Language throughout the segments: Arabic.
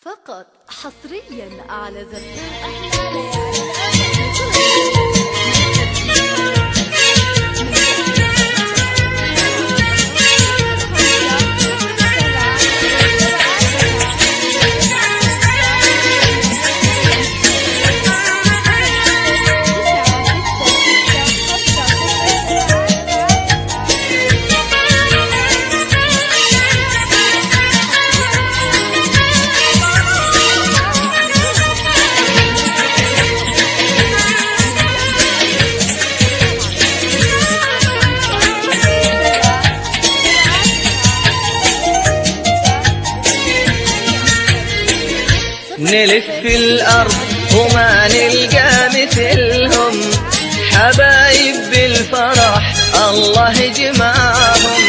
فقط حصريا على زفاف. نلف في الأرض وما نلقى مثلهم، حبايب بالفرح الله جمعهم.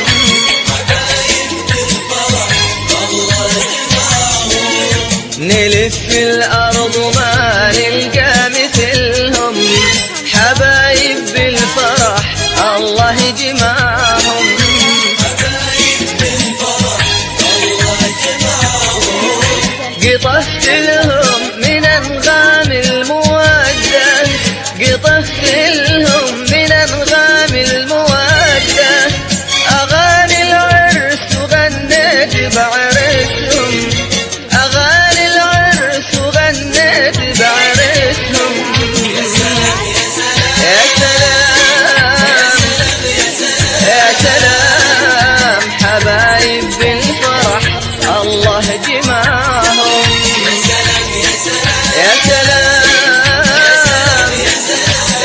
نلف في الأرض وما نلقى مثلهم، حبايب بالفرح الله جمعهم. قطفت لهم من أنغام المودة، قطفت لهم من أنغام المودة، أغاني العرس وغنيت بعرسهم، أغاني العرس وغنيت بعرسهم. يا سلام يا سلام يا سلام، حبايب بالفرح الله جمعهم. يا سلام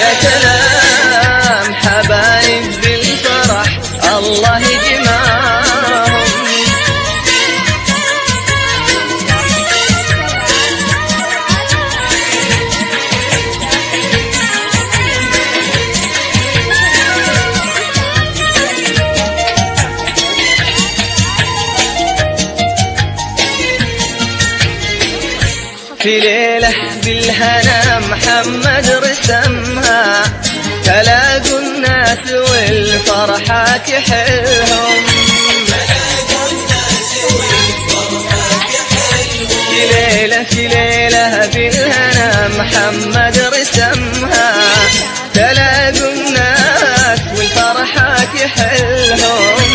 يا سلام، حبايب بالفرح الله جمعهم. في ليلة بالهنا محمد رسمها، تلاقوا الناس والفرحة تحلهم. في ليلة بالهنا محمد رسمها، تلاقوا الناس والفرحة تحلهم.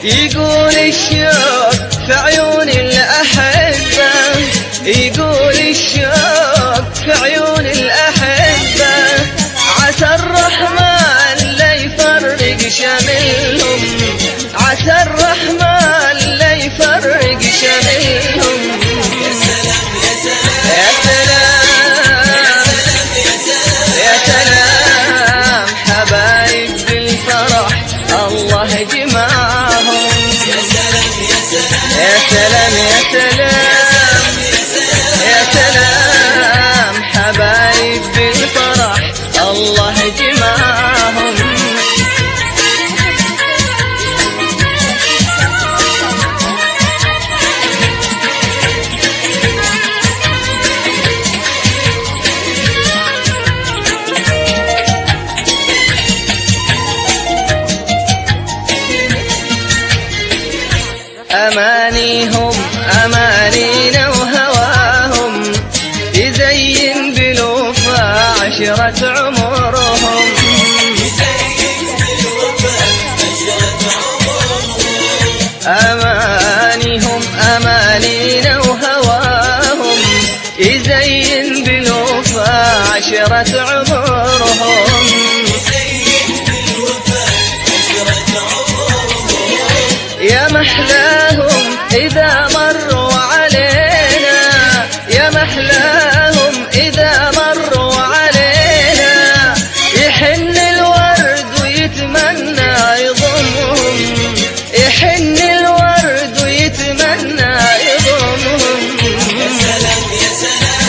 يقول الشوق في عيون الأحبة، يقول الشوق في عيون الأحبة، عسى الرحمن لا يفرق شملهم، عسى الرحمن لا يفرق شملهم. يا سلام يا سلام يا سلام، حبايب بالفرح الله جمعهم. يا سلام يا سلام يا سلام، حبايب بالفرح الله جمعهم. أمانيهم أمانينا وهواهم، يزين بالوفا عشرة عمرهم. أمانيهم أمانينا وهواهم، يزين بالوفا عشرة عمرهم. يا محلاهم إذا مروا علينا، يا محلاهم إذا مروا علينا، يحن الورد ويتمنى يضمهم، يحن الورد ويتمنى يضمهم. يا سلام يا سلام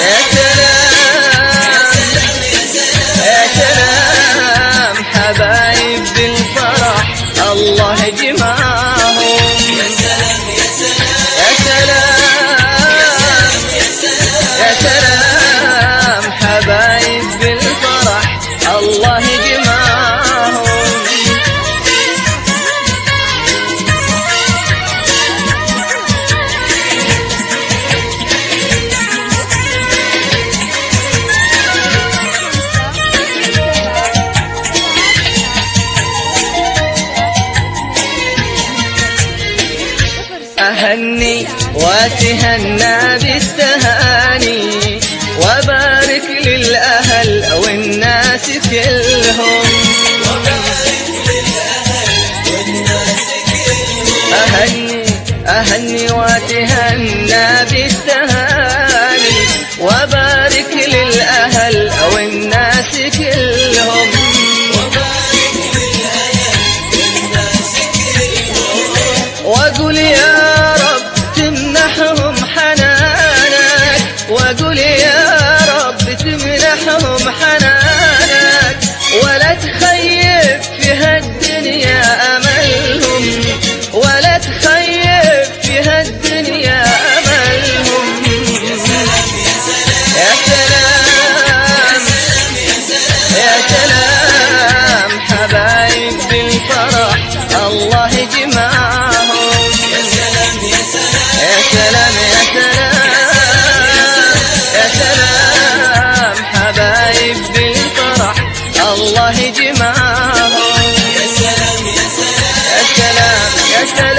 يا سلام، حبايب بالفرح الله جمعهم. يا سلام يا سلام أهني وأتهنى بالتهاني وبارك للأهل والناس كلهم. أهني وأتهنى بالتهاني وبارك للأهل والناس كلهم. وأقول يا رب تمنحهم حنانك، وأقول يا رب تمنحهم حنانك، ولا تخيب في هالدنيا أملهم، ولا تخيب في هالدنيا أملهم. يا سلام يا سلام يا سلام حبايب بالفرح الله جمعهم. يا سلام يا سلام يا سلام حبايب بالفرح الله جمعهم. يا سلام يا سلام يا سلام